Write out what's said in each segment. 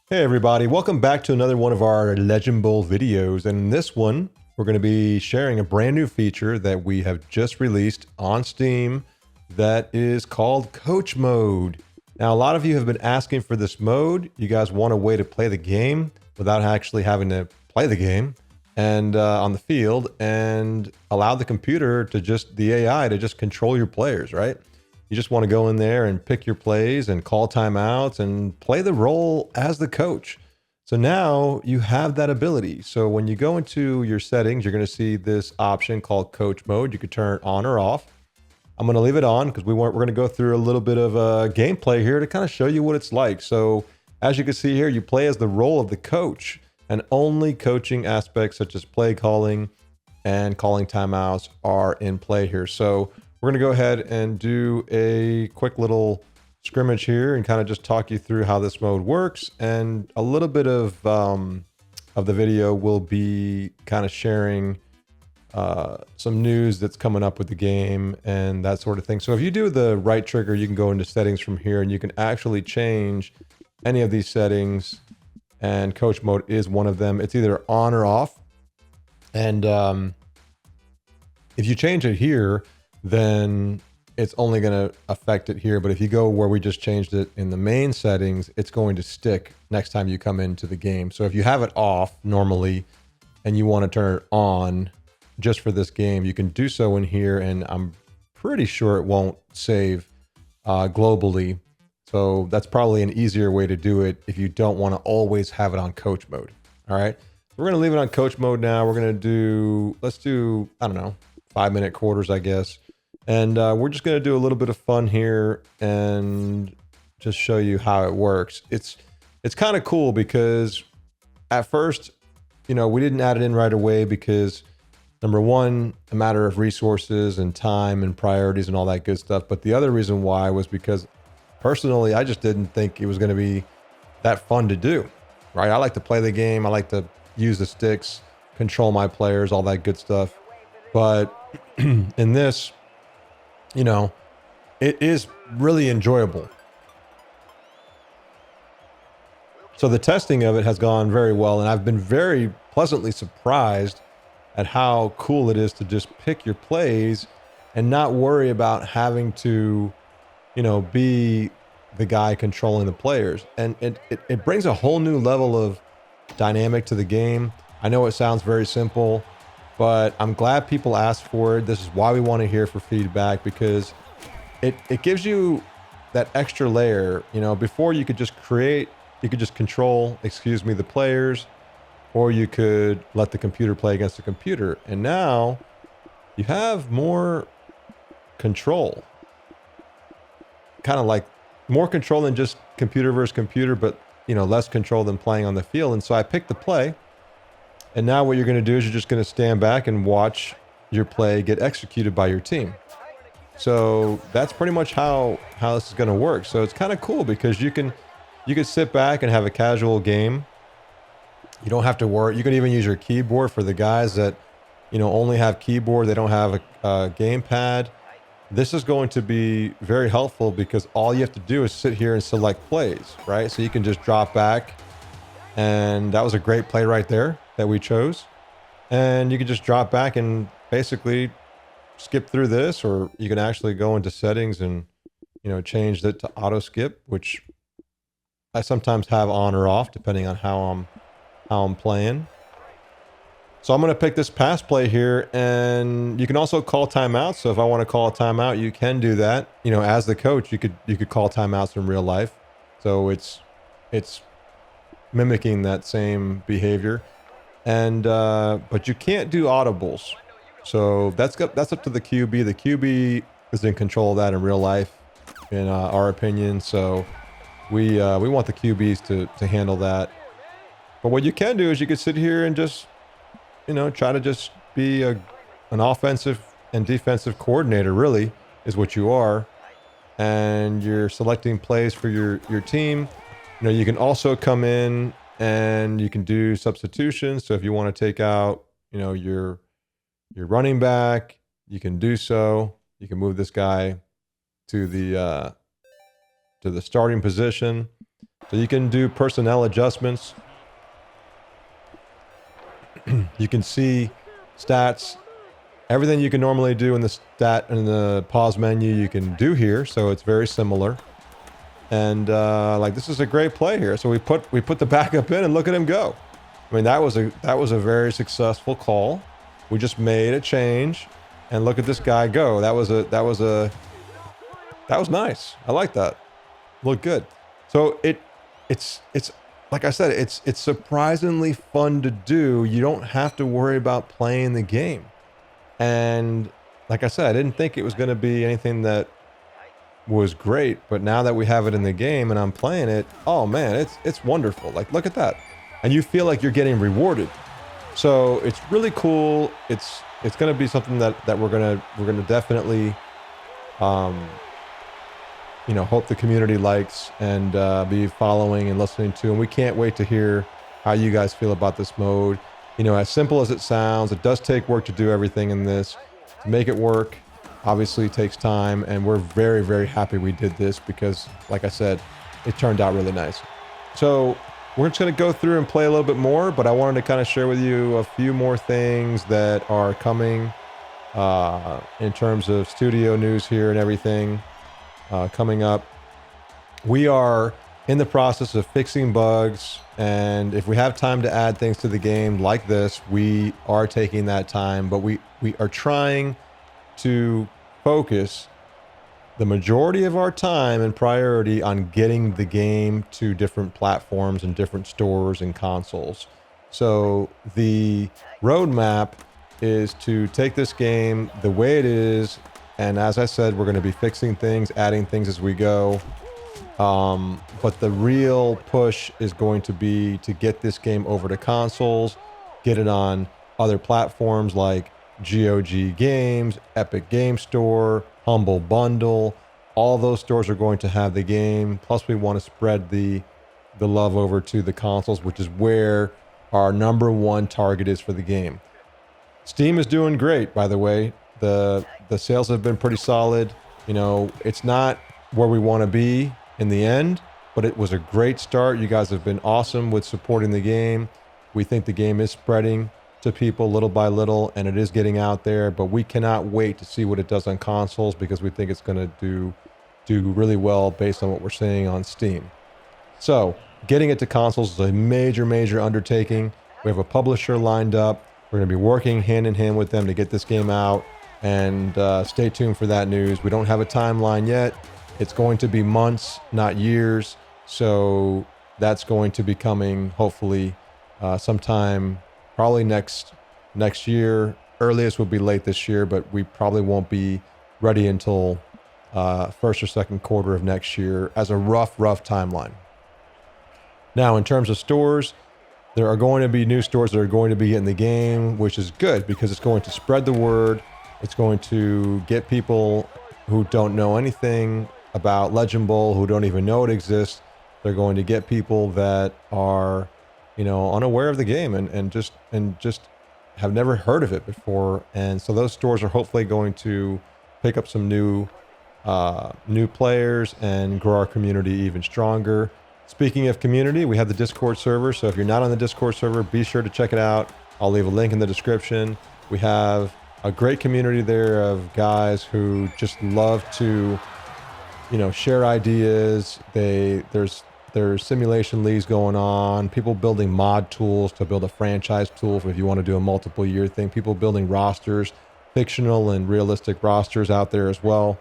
Hey everybody, welcome back to another one of our Legend Bowl videos. And in this one, we're going to be sharing a brand new feature that we have just released on Steam that is called Coach Mode. Now, a lot of you have been asking for this mode. You guys want a way to play the game without actually having to play the game and on the field and allow the computer to the AI to just control your players, right? You just want to go in there and pick your plays and call timeouts and play the role as the coach. So now you have that ability. So when you go into your settings, you're going to see this option called Coach Mode. You can turn it on or off. I'm going to leave it on because we're going to go through a little bit of gameplay here to kind of show you what it's like. So as you can see here, you play as the role of the coach, and only coaching aspects such as play calling and calling timeouts are in play here. So we're going to go ahead and do a quick little scrimmage here and kind of just talk you through how this mode works. And a little bit of the video will be kind of sharing some news that's coming up with the game and that sort of thing. So if you do the right trigger, you can go into settings from here and you can actually change any of these settings. And coach mode is one of them. It's either on or off. And if you change it here, then it's only going to affect it here. But if you go where we just changed it in the main settings, it's going to stick next time you come into the game. So if you have it off normally and you want to turn it on just for this game, you can do so in here. And I'm pretty sure it won't save globally. So that's probably an easier way to do it if you don't want to always have it on coach mode. All right. We're going to leave it on coach mode now. We're going to let's do, I don't know, 5-minute quarters, I guess. And we're just going to do a little bit of fun here and just show you how it works. It's kind of cool because at first, we didn't add it in right away because number one, a matter of resources and time and priorities and all that good stuff. But the other reason why was because personally, I just didn't think it was going to be that fun to do, right? I like to play the game. I like to use the sticks, control my players, all that good stuff. But in this, it is really enjoyable. So the testing of it has gone very well, and I've been very pleasantly surprised at how cool it is to just pick your plays and not worry about having to, be the guy controlling the players. And it brings a whole new level of dynamic to the game. I know it sounds very simple, but I'm glad people asked for it. This is why we want to hear for feedback, because it gives you that extra layer. Before you could just control, the players, or you could let the computer play against the computer. And now you have more control. Kind of like more control than just computer versus computer, but less control than playing on the field. And so I picked the play. And now what you're going to do is you're just going to stand back and watch your play get executed by your team. So that's pretty much how this is going to work. So it's kind of cool because you can sit back and have a casual game. You don't have to worry. You can even use your keyboard for the guys that, only have keyboard. They don't have a gamepad. This is going to be very helpful because all you have to do is sit here and select plays, right? So you can just drop back. And that was a great play right there that we chose. And you can just drop back and basically skip through this, or you can actually go into settings and, change that to auto skip, which I sometimes have on or off depending on how I'm playing. So I'm going to pick this pass play here, and you can also call timeouts. So if I want to call a timeout, you can do that. As the coach, you could call timeouts in real life. So it's mimicking that same behavior. And but you can't do audibles. So that's up to the QB. The QB is in control of that in real life, in our opinion. So we want the QBs to handle that. But what you can do is you could sit here and just, try to just be an offensive and defensive coordinator, really, is what you are. And you're selecting plays for your team. You can also come in and you can do substitutions. So if you want to take out, your running back, you can do so. You can move this guy to the starting position. So you can do personnel adjustments. You can see stats. Everything you can normally do in the pause menu, you can do here. So it's very similar. And like, this is a great play here. So we put the backup in and look at him go. I mean, that was a very successful call. We just made a change, and look at this guy go. That was nice. I like that. Looked good. So it's like I said, it's surprisingly fun to do. You don't have to worry about playing the game. And like I said, I didn't think it was going to be anything that was great, but now that we have it in the game and I'm playing it, oh man, it's wonderful. Like, look at that. And you feel like you're getting rewarded. So it's really cool. It's going to be something that we're going to definitely hope the community likes and be following and listening to. And we can't wait to hear how you guys feel about this mode. As simple as it sounds, it does take work to do everything in this. To make it work, obviously takes time, and we're very, very happy we did this because, like I said, it turned out really nice. So we're just going to go through and play a little bit more, but I wanted to kind of share with you a few more things that are coming in terms of studio news here and everything coming up. We are in the process of fixing bugs, and if we have time to add things to the game like this, we are taking that time, but we are trying to focus the majority of our time and priority on getting the game to different platforms and different stores and consoles. So the roadmap is to take this game the way it is, and as I said, we're going to be fixing things, adding things as we go. But the real push is going to be to get this game over to consoles, get it on other platforms like GOG Games, Epic Game Store, Humble Bundle. All those stores are going to have the game. Plus, we want to spread the love over to the consoles, which is where our number one target is for the game. Steam is doing great, by the way. The sales have been pretty solid. It's not where we want to be in the end, but it was a great start. You guys have been awesome with supporting the game. We think the game is spreading to people little by little, and it is getting out there, but we cannot wait to see what it does on consoles because we think it's going to do really well based on what we're seeing on Steam. So getting it to consoles is a major undertaking. We have a publisher lined up. We're going to be working hand in hand with them to get this game out, and stay tuned for that news. We don't have a timeline yet. It's going to be months, not years. So that's going to be coming hopefully sometime probably next year. Earliest will be late this year, but we probably won't be ready until first or second quarter of next year as a rough timeline. Now, in terms of stores, there are going to be new stores that are going to be in the game, which is good because it's going to spread the word. It's going to get people who don't know anything about Legend Bowl, who don't even know it exists. They're going to get people that are, unaware of the game and just have never heard of it before. And so those stores are hopefully going to pick up some new players and grow our community even stronger. Speaking of community, we have the Discord server. So if you're not on the Discord server, be sure to check it out. I'll leave a link in the description. We have a great community there of guys who just love to, share ideas. There's simulation leagues going on, people building mod tools to build a franchise tool for if you want to do a multiple year thing, people building rosters, fictional and realistic rosters out there as well.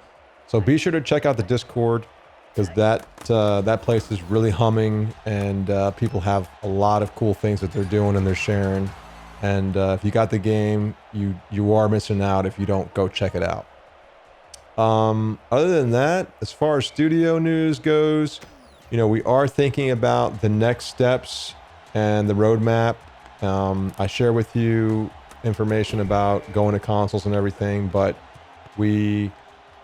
So be sure to check out the Discord because that place is really humming, and people have a lot of cool things that they're doing and they're sharing. And if you got the game, you are missing out if you don't go check it out. Other than that, as far as studio news goes, we are thinking about the next steps and the roadmap. I share with you information about going to consoles and everything, but we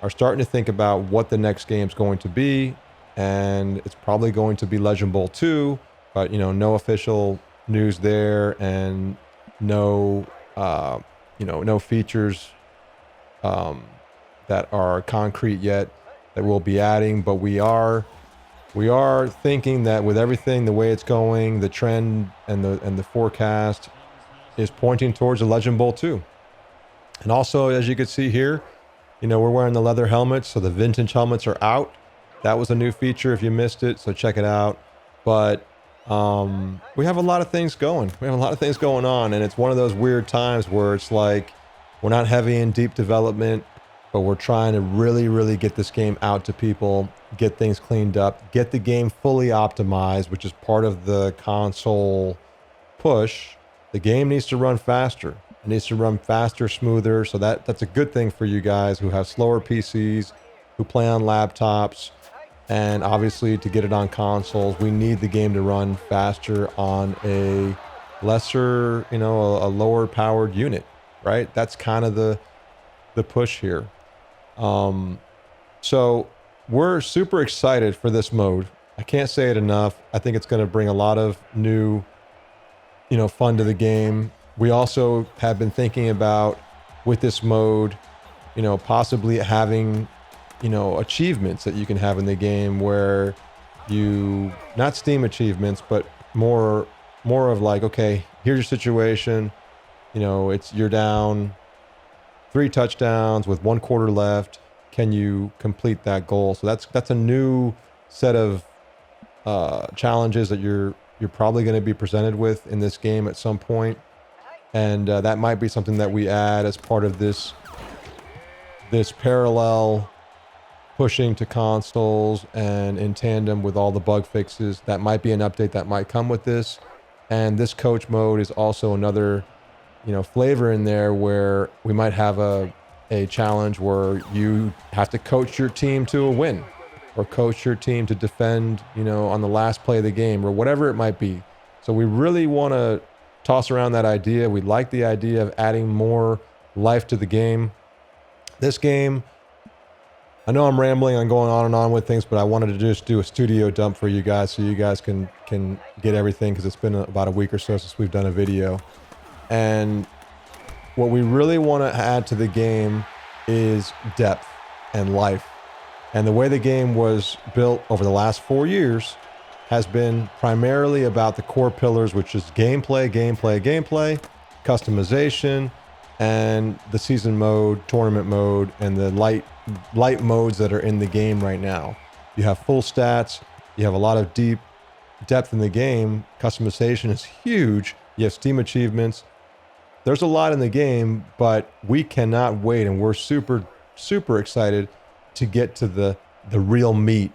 are starting to think about what the next game's going to be, and it's probably going to be Legend Bowl 2, but no official news there, and no features that are concrete yet that we'll be adding, but we are we are thinking that with everything, the way it's going, the trend and the forecast is pointing towards the Legend Bowl 2. And also, as you can see here, we're wearing the leather helmets, so the vintage helmets are out. That was a new feature if you missed it, so check it out. But we have a lot of things going. We have a lot of things going on, and it's one of those weird times where it's like we're not heavy in deep development, but we're trying to really, really get this game out to people, get things cleaned up, get the game fully optimized, which is part of the console push. The game needs to run faster. It needs to run faster, smoother. So that's a good thing for you guys who have slower PCs, who play on laptops, and obviously to get it on consoles, we need the game to run faster on a lesser, a lower powered unit, right? That's kind of the push here. So we're super excited for this mode. I can't say it enough. I think it's going to bring a lot of new, fun to the game. We also have been thinking about with this mode, possibly having, achievements that you can have in the game where you, not Steam achievements, but more of like, okay, here's your situation. You're down 3 touchdowns with 1 quarter left. Can you complete that goal? So that's a new set of challenges that you're probably going to be presented with in this game at some point. And that might be something that we add as part of this parallel pushing to consoles and in tandem with all the bug fixes. That might be an update that might come with this. And this coach mode is also another, flavor in there where we might have a challenge where you have to coach your team to a win or coach your team to defend, on the last play of the game or whatever it might be. So we really want to toss around that idea. We like the idea of adding more life to the game. This game, I know I'm rambling, I'm going on and on with things, but I wanted to just do a studio dump for you guys so you guys can get everything, because it's been about a week or so since we've done a video. And what we really want to add to the game is depth and life. And the way the game was built over the last 4 years has been primarily about the core pillars, which is gameplay, customization, and the season mode, tournament mode, and the light modes that are in the game right now. You have full stats, you have a lot of deep depth in the game, customization is huge, you have Steam achievements. There's a lot in the game, but we cannot wait, and we're super, super excited to get to the real meat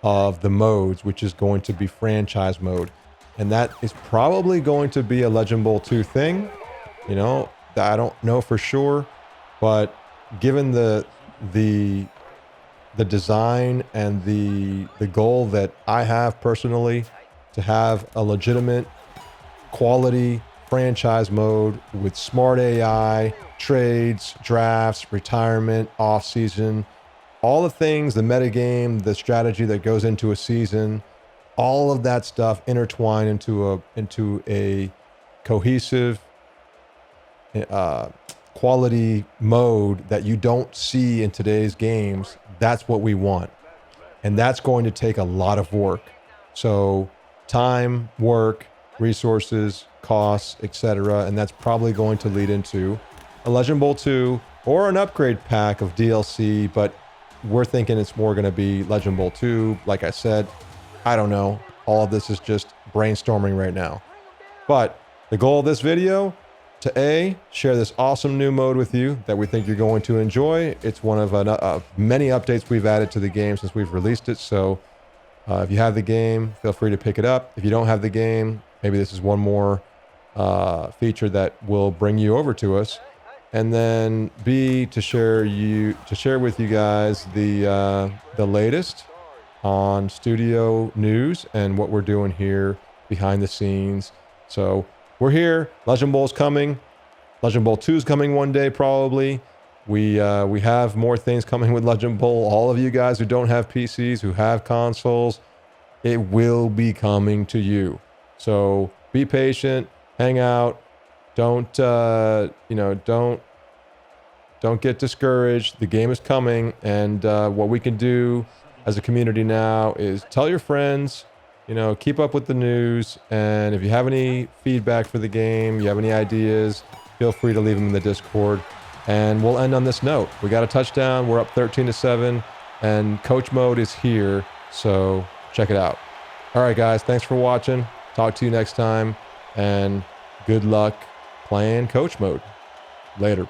of the modes, which is going to be franchise mode. And that is probably going to be a Legend Bowl 2 thing. I don't know for sure, but given the design and the goal that I have personally to have a legitimate quality franchise mode with smart AI, trades, drafts, retirement, off season, all the things, the metagame, the strategy that goes into a season, all of that stuff intertwined into a cohesive quality mode that you don't see in today's games. That's what we want. And that's going to take a lot of work. So time, work, resources, costs, etc. And that's probably going to lead into a Legend Bowl 2 or an upgrade pack of DLC, but we're thinking it's more going to be Legend Bowl 2. Like I said, I don't know. All of this is just brainstorming right now. But the goal of this video, to share this awesome new mode with you that we think you're going to enjoy. It's one of many updates we've added to the game since we've released it. So if you have the game, feel free to pick it up. If you don't have the game, maybe this is one more feature that will bring you over to us. And then B, to share with you guys the latest on studio news and what we're doing here behind the scenes. So we're here. Legend Bowl's coming. Legend Bowl 2 is coming one day probably. We have more things coming with Legend Bowl. All of you guys who don't have PCs, who have consoles, it will be coming to you. So be patient, hang out. Don't get discouraged. The game is coming, and what we can do as a community now is tell your friends, keep up with the news. And if you have any feedback for the game, you have any ideas, feel free to leave them in the Discord. And we'll end on this note. We got a touchdown. We're up 13-7, and coach mode is here. So check it out. All right, guys. Thanks for watching. Talk to you next time. And good luck playing coach mode. Later.